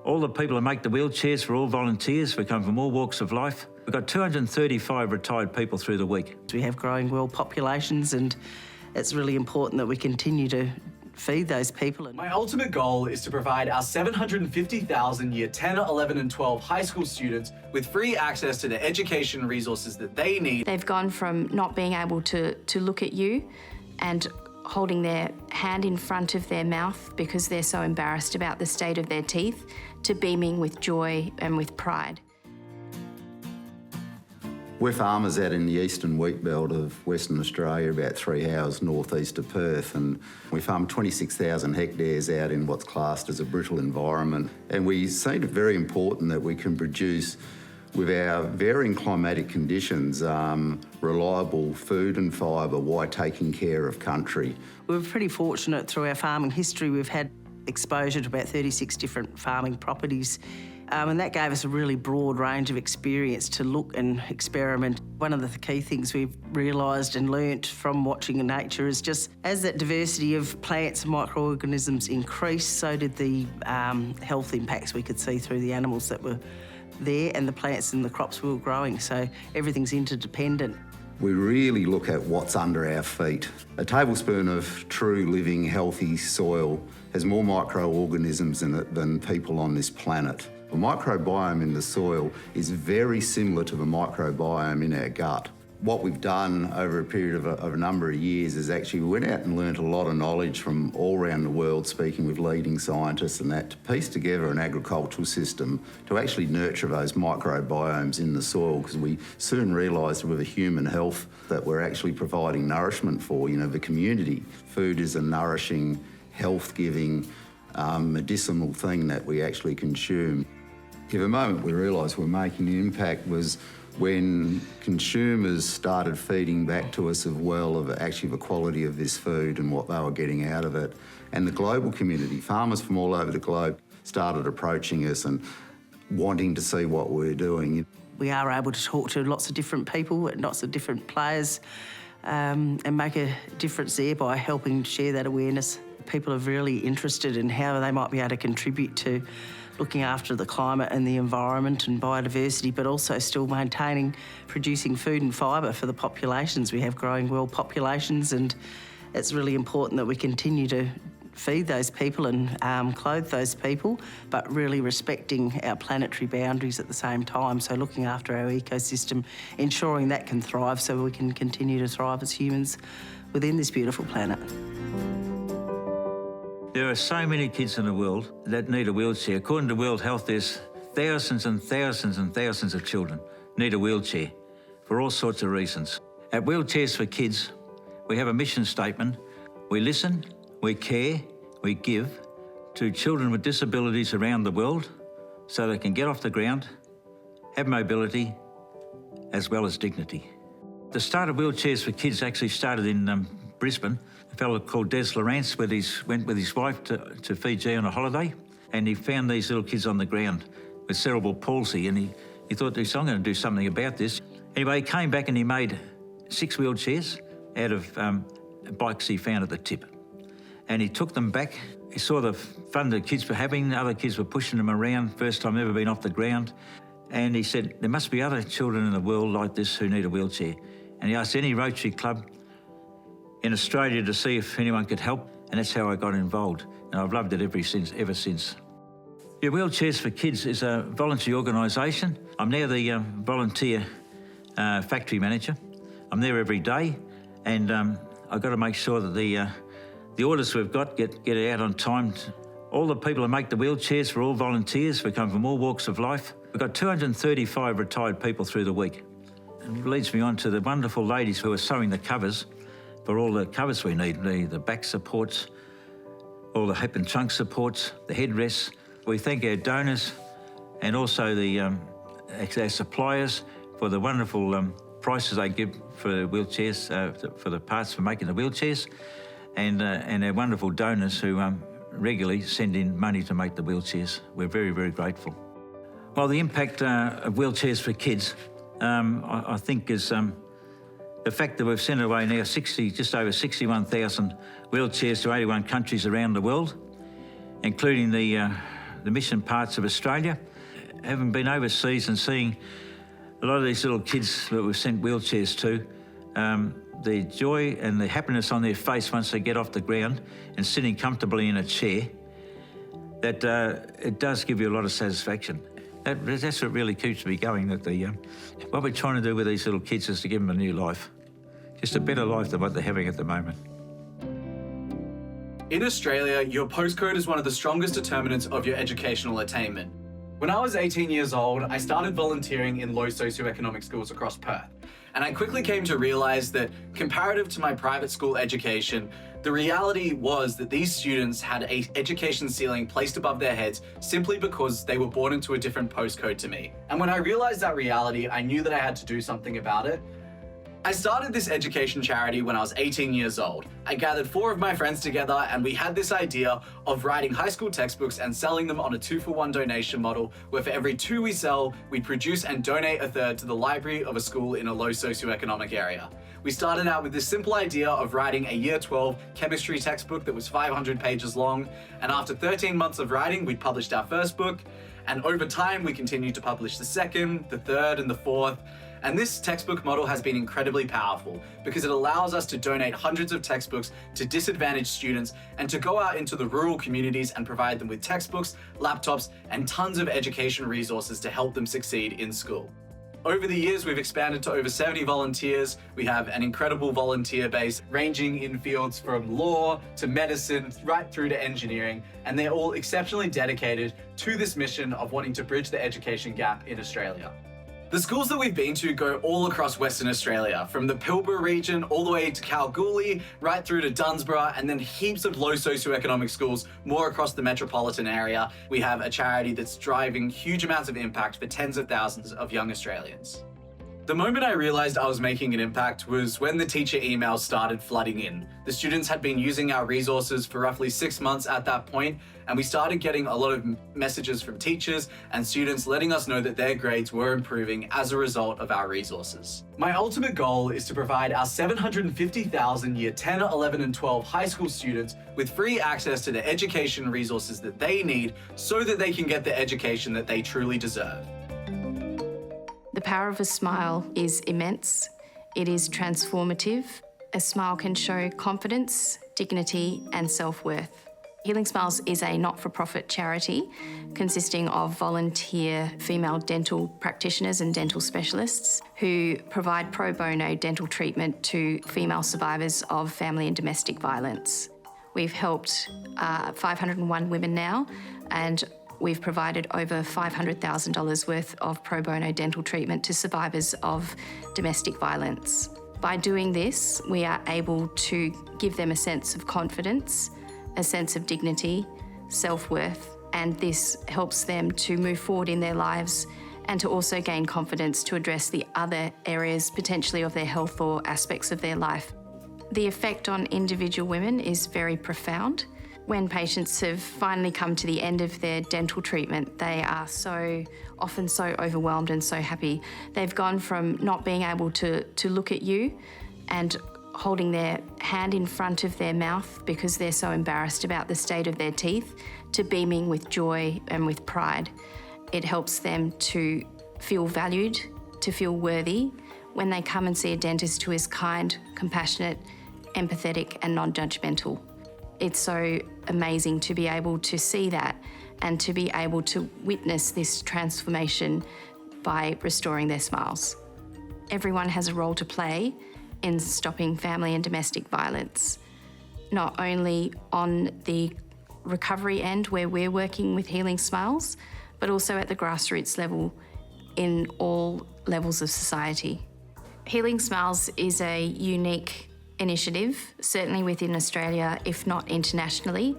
All the people who make the wheelchairs are all volunteers. We come from all walks of life. We've got 235 retired people through the week. We have growing world populations, and it's really important that we continue to feed those people. My ultimate goal is to provide our 750,000 year 10, 11 and 12 high school students with free access to the education resources that they need. They've gone from not being able to look at you and holding their hand in front of their mouth because they're so embarrassed about the state of their teeth, to beaming with joy and with pride. We're farmers out in the eastern wheat belt of Western Australia, about 3 hours northeast of Perth, and we farm 26,000 hectares out in what's classed as a brittle environment. And we see it very important that we can produce, with our varying climatic conditions, reliable food and fibre while taking care of country. We're pretty fortunate through our farming history. We've had exposure to about 36 different farming properties. And that gave us a really broad range of experience to look and experiment. One of the key things we've realised and learnt from watching nature is just as that diversity of plants and microorganisms increased, so did the health impacts we could see through the animals that were there and the plants and the crops we were growing. So everything's interdependent. We really look at what's under our feet. A tablespoon of true, living, healthy soil has more microorganisms in it than people on this planet. The microbiome in the soil is very similar to the microbiome in our gut. What we've done over a period of a number of years is actually we went out and learnt a lot of knowledge from all around the world, speaking with leading scientists and that, to piece together an agricultural system to actually nurture those microbiomes in the soil, because we soon realised with a human health that we're actually providing nourishment for, the community. Food is a nourishing, health-giving, medicinal thing that we actually consume. The moment we realised we're making an impact was when consumers started feeding back to us of actually the quality of this food and what they were getting out of it. And the global community, farmers from all over the globe, started approaching us and wanting to see what we're doing. We are able to talk to lots of different people and lots of different players and make a difference there by helping share that awareness. People are really interested in how they might be able to contribute to looking after the climate and the environment and biodiversity, but also still producing food and fibre for the populations. We have growing world populations, and it's really important that we continue to feed those people and clothe those people, but really respecting our planetary boundaries at the same time. So looking after our ecosystem, ensuring that can thrive so we can continue to thrive as humans within this beautiful planet. There are so many kids in the world that need a wheelchair. According to World Health, there's thousands and thousands and thousands of children need a wheelchair for all sorts of reasons. At Wheelchairs for Kids, we have a mission statement. We listen, we care, we give to children with disabilities around the world so they can get off the ground, have mobility, as well as dignity. The start of Wheelchairs for Kids actually started in Brisbane. A fellow called Des Lawrence went with his wife to Fiji on a holiday, and he found these little kids on the ground with cerebral palsy, and he thought, I'm going to do something about this. Anyway, he came back and he made 6 wheelchairs out of bikes he found at the tip. And he took them back. He saw the fun the kids were having. Other kids were pushing them around, first time ever been off the ground. And he said, there must be other children in the world like this who need a wheelchair. And he asked any Rotary Club in Australia to see if anyone could help, and that's how I got involved. And I've loved it ever since. Yeah, Wheelchairs for Kids is a voluntary organisation. I'm now the volunteer factory manager. I'm there every day, and I've got to make sure that the orders we've got get out on time. All the people who make the wheelchairs are all volunteers. We come from all walks of life. We've got 235 retired people through the week. It leads me on to the wonderful ladies who are sewing the covers for all the covers we need, the back supports, all the hip and trunk supports, the headrests. We thank our donors and also our suppliers for the wonderful prices they give for the wheelchairs, for the parts for making the wheelchairs, and our wonderful donors who regularly send in money to make the wheelchairs. We're very, very grateful. Well, the impact of Wheelchairs for Kids, I think is the fact that we've sent away now just over 61,000 wheelchairs to 81 countries around the world, including the the mission parts of Australia. Having been overseas and seeing a lot of these little kids that we've sent wheelchairs to, the joy and the happiness on their face once they get off the ground and sitting comfortably in a chair, that it does give you a lot of satisfaction. That's what really keeps me going, that what we're trying to do with these little kids is to give them a new life, just a better life than what they're having at the moment. In Australia, your postcode is one of the strongest determinants of your educational attainment. When I was 18 years old, I started volunteering in low socioeconomic schools across Perth. And I quickly came to realize that, comparative to my private school education, the reality was that these students had an education ceiling placed above their heads simply because they were born into a different postcode to me. And when I realized that reality, I knew that I had to do something about it. I started this education charity when I was 18 years old. I gathered 4 of my friends together and we had this idea of writing high school textbooks and selling them on a 2-for-1 donation model, where for every 2 we sell, we produce and donate a third to the library of a school in a low socioeconomic area. We started out with this simple idea of writing a Year 12 chemistry textbook that was 500 pages long, and after 13 months of writing, we'd published our first book, and over time we continued to publish the second, the third, and the fourth. And this textbook model has been incredibly powerful because it allows us to donate hundreds of textbooks to disadvantaged students and to go out into the rural communities and provide them with textbooks, laptops, and tons of education resources to help them succeed in school. Over the years, we've expanded to over 70 volunteers. We have an incredible volunteer base ranging in fields from law to medicine, right through to engineering, and they're all exceptionally dedicated to this mission of wanting to bridge the education gap in Australia. The schools that we've been to go all across Western Australia, from the Pilbara region all the way to Kalgoorlie, right through to Dunsborough, and then heaps of low socioeconomic schools more across the metropolitan area. We have a charity that's driving huge amounts of impact for tens of thousands of young Australians. The moment I realized I was making an impact was when the teacher emails started flooding in. The students had been using our resources for roughly 6 months at that point, and we started getting a lot of messages from teachers and students letting us know that their grades were improving as a result of our resources. My ultimate goal is to provide our 750,000 Year 10, 11, and 12 high school students with free access to the education resources that they need so that they can get the education that they truly deserve. The power of a smile is immense. It is transformative. A smile can show confidence, dignity, and self-worth. Healing Smiles is a not-for-profit charity consisting of volunteer female dental practitioners and dental specialists who provide pro bono dental treatment to female survivors of family and domestic violence. We've helped 501 women now, and we've provided over $500,000 worth of pro bono dental treatment to survivors of domestic violence. By doing this, we are able to give them a sense of confidence, a sense of dignity, self-worth, and this helps them to move forward in their lives and to also gain confidence to address the other areas potentially of their health or aspects of their life. The effect on individual women is very profound. When patients have finally come to the end of their dental treatment, they are so often so overwhelmed and so happy. They've gone from not being able to look at you and holding their hand in front of their mouth because they're so embarrassed about the state of their teeth, to beaming with joy and with pride. It helps them to feel valued, to feel worthy when they come and see a dentist who is kind, compassionate, empathetic, and non-judgmental. It's so amazing to be able to see that and to be able to witness this transformation by restoring their smiles. Everyone has a role to play in stopping family and domestic violence, not only on the recovery end where we're working with Healing Smiles, but also at the grassroots level in all levels of society. Healing Smiles is a unique initiative, certainly within Australia, if not internationally.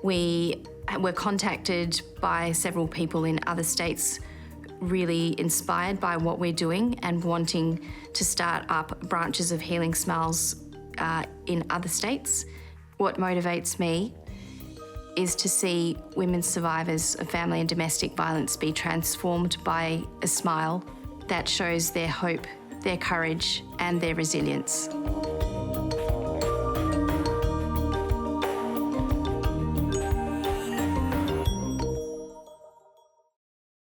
We were contacted by several people in other states really inspired by what we're doing and wanting to start up branches of Healing Smiles in other states. What motivates me is to see women survivors of family and domestic violence be transformed by a smile that shows their hope, their courage, and their resilience.